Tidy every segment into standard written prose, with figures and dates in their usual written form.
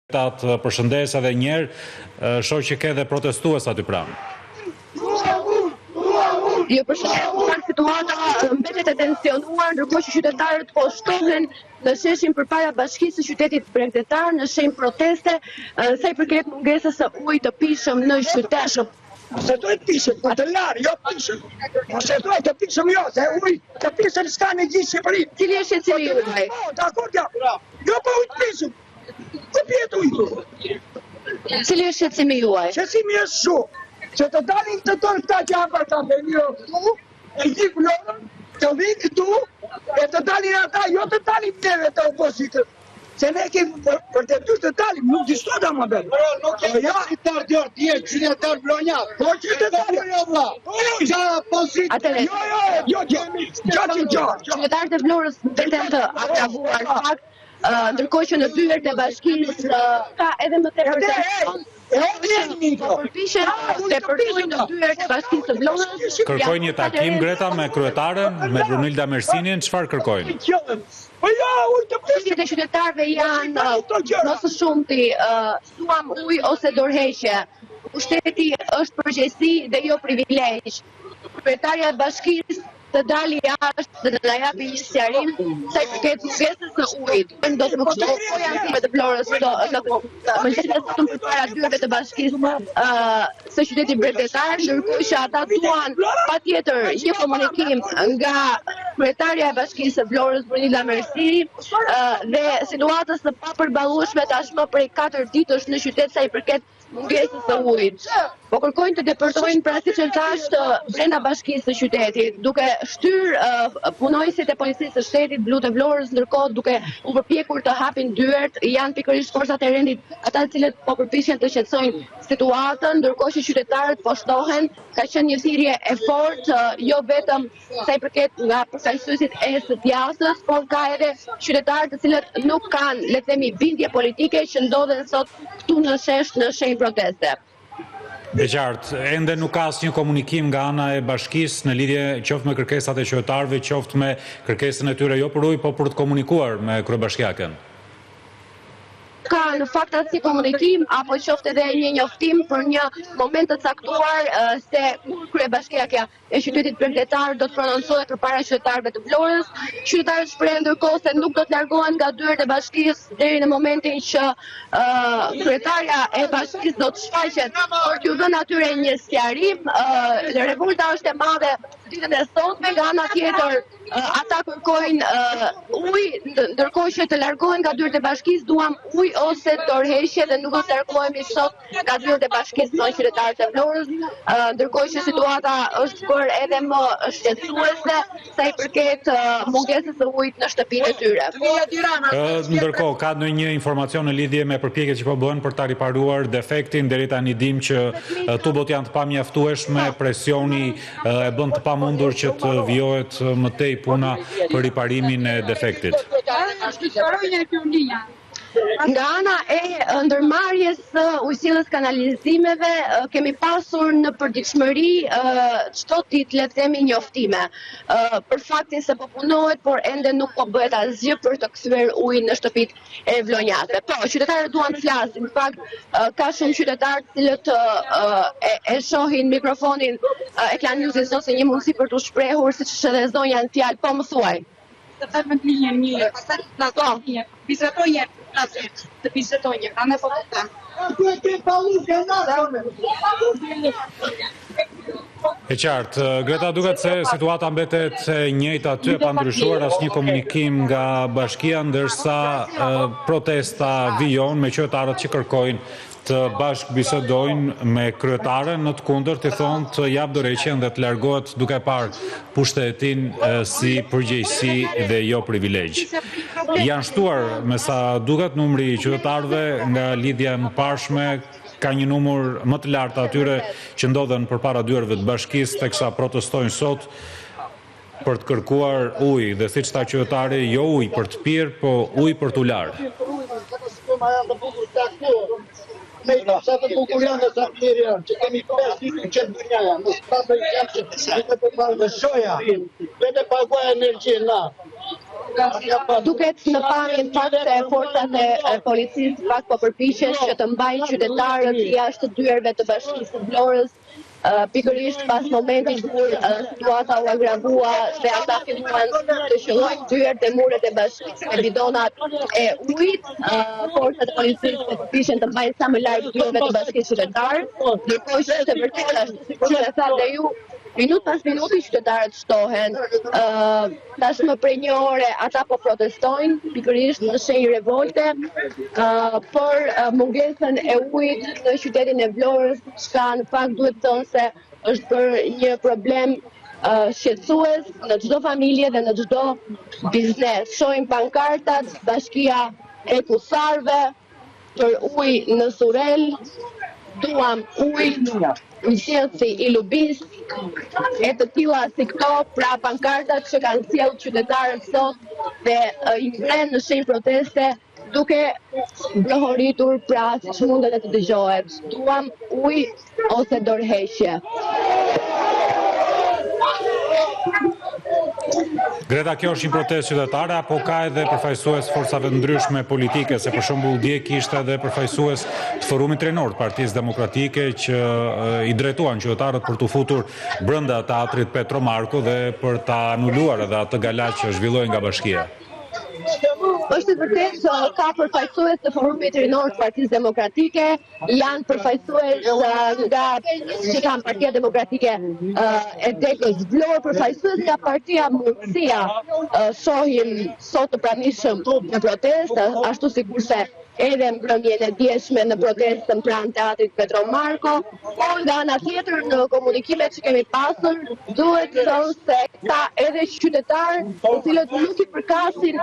Të përshëndes edhe njerë, shoh që ke dhe protestues aty pranë. Jo, përshëndes, situata mbetet e tensionuar, ndërkohë që qytetarët po shtohen në sheshin përpara bashkisë së qytetit bregdetar në shenjë proteste sa i përket mungesës së ujit të pijshëm në qytet. Se duhet pishëm, po të larë, jo pishëm. Po se duhet të pishëm jo, se uj të pishëm s'ka në gjithë Shqipërinë. Cili është shqetësimi juaj? Dakor, jo po ujtë pishëm. Ku pjetë ujtë? Cili është shqetësimi juaj? Shqetësimi është shumë, që të dalin të tërë këta që hapa të avenio këtu, e gjithë vlorën, të vinë këtu, e të dalin ata, jo të dalin neve të opozitës. Se ne kemi për të dy të dalim, nuk distot a më bërë. Nuk e qytetar djorë, ti e qytetar blonja. Po qytetar, jo vla. Qytetarët e Vlorës mbeten të agravuar fakt, ndërkohë që në dyert e bashkisë ka edhe më tepër tension. Përpishen të përtojnë në dyert e bashkisë të Vlorës. Kërkojnë një takim, Greta, me kryetaren, me Brunilda Mersinin, çfarë kërkojnë? Çështjet e qytetarëve janë më së shumti suam ujë ose dorëheqje. Pushteti është përgjegjësi dhe jo privilegj. Kryetarja e bashkisë të dali jashtë dhe të na japi një sqarim sa i përket mungesës së ujit. Do të më kështu po janë time të Vlorës në mëngjesin e sotëm përpara dyerve të bashkisë së qytetit bregdetar, ndërkohë që ata duan patjetër një komunikim nga kryetarja e bashkisë së Vlorës Brunilda Mersini dhe situatës së papërballueshme tashmë prej 4 ditësh në qytet sa i përket mungesës së ujit. Po kërkojnë të depërtojnë pra siç e thash brenda bashkisë së qytetit, duke shtyr punojësit e policisë së shtetit blu të Vlorës, ndërkohë duke u përpjekur të hapin dyert, janë pikërisht forcat e rendit, ata të cilët po përpiqen të qetësojnë situatën, ndërkohë që qytetarët po shtohen. Ka qenë një thirrje e fortë, jo vetëm sa i përket nga përfaqësuesit e së djasës, por ka edhe qytetarë të cilët nuk kanë, le të themi, bindje politike që ndodhen sot këtu në shesh në shenjë proteste. E qartë, ende nuk ka asnjë komunikim nga ana e bashkisë në lidhje qoftë me kërkesat e qytetarëve, qoftë me kërkesën e tyre jo për ujë, po për të komunikuar me kryebashkiakën. Ka në fakt asnjë komunikim apo qoftë edhe një njoftim për një moment të caktuar se kur kryebashkiaka e qytetit bregdetar do të prononcohet përpara qytetarëve të Vlorës. Qytetarët shprehen ndërkohë se nuk do të largohen nga dyert e bashkisë deri në momentin që kryetarja e bashkisë do të shfaqet për t'u dhënë atyre një sqarim. Revolta është e madhe ditën e sotme, nga ana tjetër ata kërkojnë ujë, ndërkohë që të largohen nga dyert e bashkisë duam ujë ose dorëheqje dhe nuk do të largohemi sot nga dyert e bashkisë në qytetarët e Vlorës, ndërkohë që situata është bërë edhe më shqetësuese sa i përket mungesës së ujit në shtëpinë e tyre. Ndërkohë, ka ndonjë informacion në lidhje me përpjekjet që po bëhen për ta riparuar defektin? Deri tani dim që tubot janë të pamjaftueshme, presioni e bën të pamundur që të vijohet më tej puna për riparimin e defektit. Nga ana e ndërmarrjes së ujësillës kanalizimeve kemi pasur në përditshmëri çdo ditë, le të themi, njoftime për faktin se po punohet, por ende nuk po bëhet asgjë për të kthyer ujin në shtëpitë e vlonjasve. Po, qytetarët duan të flasin. Në fakt ka shumë qytetarë të cilët e shohin mikrofonin e Klan Newsit ose një mundësi për t'u shprehur, siç është edhe zonja në fjalë. Po, më thuaj. Të bisedojnë, kanë e fokuta. E qartë, Greta, duket se situata mbetet e njëjtë aty, pa ndryshuar asnjë komunikim nga bashkia, ndërsa protesta vijon me qytetarët që kërkojnë të bashkë bisedojnë me kryetaren, në të kundërt i thonë të jap dorëheqjen dhe të largohet duke parë pushtetin si përgjegjësi dhe jo privilegj. Janë shtuar, me sa duket, numri i qytetarëve nga lidhja e mëparshme, ka një numër më të lartë atyre që ndodhen përpara dyerve të bashkisë, teksa protestojnë sot për të kërkuar ujë, dhe siç tha qytetari, jo ujë për të pirë, po ujë për t'u larë. Sa të bukur janë dhe sa të mirë janë, që kemi 5 ditë në qëtë dënja janë, në 7 janë që vete paguaj energji na. Duket në pamjen fakt se forcat e policisë pak po përpiqen që të mbajnë qytetarët jashtë dyerve të Bashkisë së Vlorës, pikërisht pas momentit kur situata u agravua dhe ata filluan të shëllojnë dyert e muret e bashkisë me bidonat e ujit, forcat e policisë përpiqen të mbajnë sa më larg dyerve të bashkisë qytetare, ndërkohë që është e vërtetë ashtu sikur që e thanë ju, minut pas minuti qytetarët shtohen, tashmë prej një ore ata po protestojnë, pikërisht në shenjë revolte, për mungesën e ujit në qytetin e Vlorës, çka në fakt duhet thënë se është për një problem shqetësues në çdo familje dhe në çdo biznes. Shohim pankartat, bashkia e kusarve për ujë në Surel, duam ujë, ujësi i Lubis, e të tilla si këto, pra pankartat që kanë sjellë qytetarët sot dhe i ngrenë në shenjë proteste, duke brohoritur pra siç mundet të dëgjohet. Duam ujë ose dorëheqje. Greta, kjo është një protestë qytetare apo ka edhe përfaqësues forcave ndryshme politike, se për shembull dje kishte edhe përfaqësues të Forumit Rinor të Partisë Demokratike që i drejtuan qytetarët për të futur brenda teatrit Petro Marko dhe për ta anuluar edhe atë gala që zhvilloi nga bashkia. Është vërtet që ka përfaqësues të Forumit Rinor të Partisë Demokratike, janë përfaqësues nga që kanë Partia Demokratike e Dekës Vlorë, përfaqësues nga Partia Mundësia, shohim sot të pranishëm në protestë, ashtu sikurse edhe mbrëmjen e djeshme në protestën pranë teatrit Petro Marko, por nga ana tjetër në komunikimet që kemi pasur, duhet të thënë se ka edhe qytetarë të cilët nuk i përkasin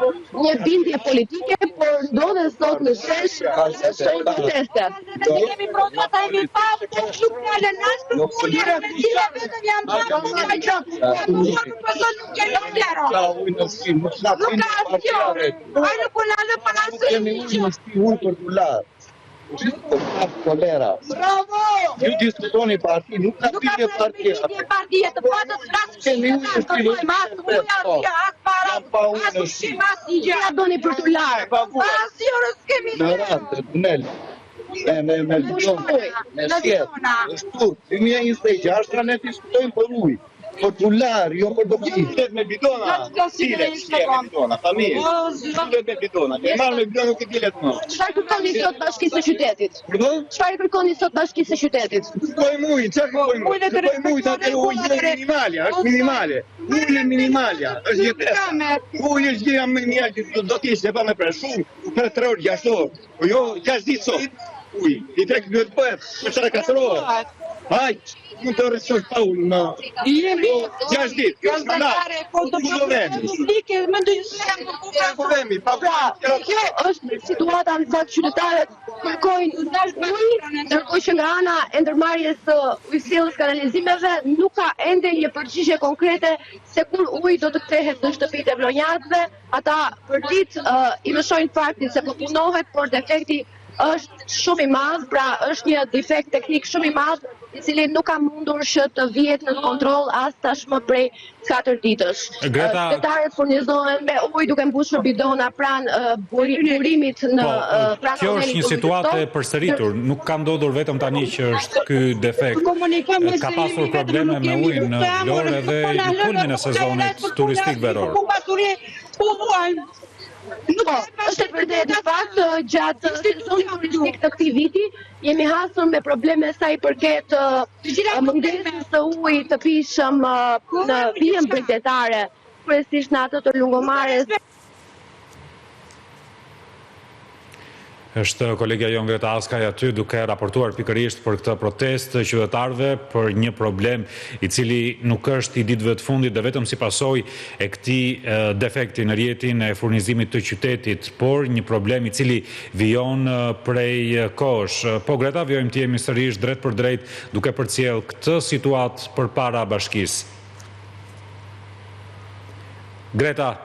një bindje politike, por ndodhen sot në shesh në shenjë proteste. Ne kemi prodhuar jemi pa shumë fjalë nas për folje me cilë vetëm jam pa nuk kemi fjalë. Nuk ka asgjë. Ai nuk po na lë pa nas. Unë për dollar. Kolera. Bravo! Ju diskutoni parti, nuk ka pikë parti. Nuk ka parti të patë të Ja doni për dollar. Në rast të tunel. Me sjetë, shtu, 2026 ne diskutojmë për ujë. Për dollar, jo për dokumentet me bidona. Sile, me bidona, familje. Me bidona. Ne marrë me bidona nuk e dilet më. Çfarë kërkoni sot Bashkisë së Qytetit? Çfarë kërkoni sot Bashkisë së Qytetit? Kërkojmë ujë, çfarë kërkojmë? Kërkojmë ujë, atë ujë është minimalja, është minimale. Ujë është minimalja, është jetesa. Ujë është gjëja më mirë që do të ishte pa më për shumë, për 3 orë, 6 orë. Po jo 6 ditë sot. Ujë, i tek duhet bëhet, për çfarë 4 orë. Hajt, mund të rresosh pa ujë në 6 ditë, kjo është mandate. Po do të vemi, pa Kjo është situata në fakt qytetarët kërkojnë ujë, ndërkohë që nga ana e ndërmarrjes së ujësillës kanalizimeve nuk ka ende një përgjigje konkrete se kur uji do të kthehet në shtëpitë e vlonjatëve. Ata për ditë i lëshojnë faktin se po punohet, por defekti është shumë i madh, pra është një defekt teknik shumë i madh, i cili nuk ka mundur që të vihet në kontroll as tashmë prej 4 ditësh. Qytetarët furnizohen me ujë duke mbushur bidona pranë burimit në pranë. Kjo është një situatë e përsëritur, nuk ka ndodhur vetëm tani që është ky defekt. Ka pasur probleme me ujin në Vlorë dhe në kulmin e sezonit turistik veror. Është e vërtetë fakt gjatë sezonit turistik të këtij viti jemi hasur me probleme sa i përket mungesës së ujit të pijshëm në vijën bregdetare, kryesisht në atë të Lungomares. Është kolegja jon Greta Askaj aty duke raportuar pikërisht për këtë protestë të qytetarëve për një problem i cili nuk është i ditëve të fundit dhe vetëm si pasojë e këtij defekti në rrjetin e furnizimit të qytetit, por një problem i cili vijon prej kohësh. Po Greta, vjojmë të jemi sërish drejt për drejt duke përcjell këtë situatë përpara bashkisë. Greta.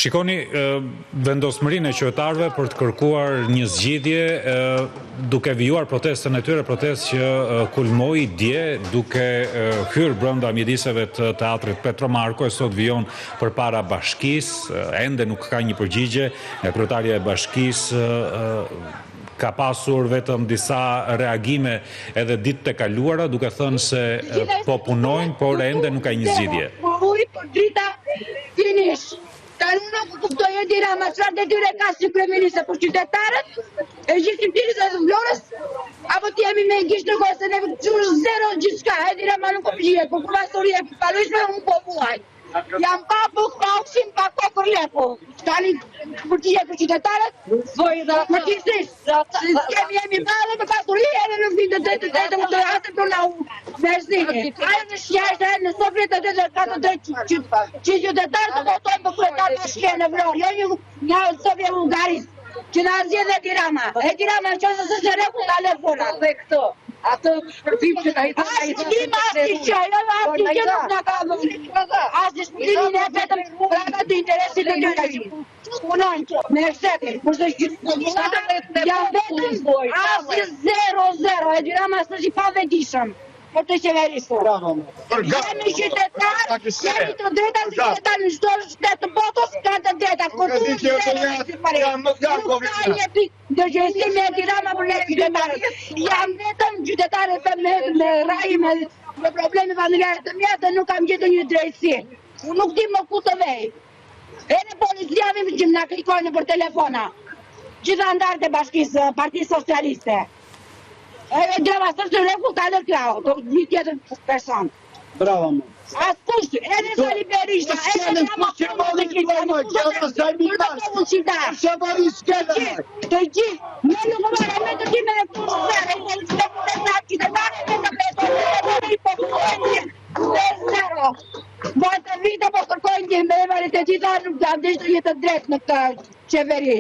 Shikoni vendosmërinë e qytetarëve për të kërkuar një zgjidhje duke vijuar protestën e tyre, protestë që kulmoi dje duke hyrë brenda mjediseve të teatrit Petromarko, e sot vijon përpara bashkisë, ende nuk ka një përgjigje nga kryetarja e bashkisë. Ka pasur vetëm disa reagime edhe ditët e kaluara, duke thënë se po punojnë, por ende nuk ka një zgjidhje. Uj, për drita finish. Tani nuk kuptoj Edi Rama çfarë detyre ka si kryeminist për qytetarët, e gjithë Tiranës dhe Vlorës, apo ti jemi me gisht në kohë se ne çush zero gjithçka. Edi Rama nuk përgjigjet, por kur pasuri e palishme unë po vuaj. Jam pa buk, pa ushqim, pa kokër lepo. Tani përgjigjet për qytetarët? Përgjithsisht, jemi ballë me pasuri edhe në vitin 88 do hasëm për na Mersinit. Ajo në shjashtë, në Sovjet edhe ka të drejtë që qytetarët të votojnë për kryetar bashkie në Vlorë, jo një Sovjet Hungarisë, që na zgjedh Edi Rama. Edi Rama nëse s'është rregull ta lë fona. Dhe këto. Atë shpërbim që ta jeton ai. Nuk na ka dhënë. As diskutimin e vetëm për atë interesit të tyre. Punojnë me efekte, kurse janë vetëm as 0-0. Edi Rama s'është i pavetishëm për të qeverisur. Jemi qytetarë, jemi të drejta si qytetarë në çdo shtet të botës, kanë të drejta. Nuk ka një pikë ndërgjegjësimi Edi Rama për ne qytetarët. Jam vetëm qytetarë me rrai, me probleme familjare të mia dhe nuk kam gjetur një drejtësi. Unë nuk di më ku të vej. Edhe policia vim që na klikojnë për telefona. Gjithë anëtarët e bashkisë Partisë Socialiste. Edi Rama s'është rregull ta lë krau, një tjetër person. Bravo, më. Askush, edhe Sali Berisha, edhe Rama të gjithë, me nuk marrë me të time në kursere, Vajtë vite po kërkojnë një me varit e gjitha nuk të andishtë jetë drejt në këtë qeveri.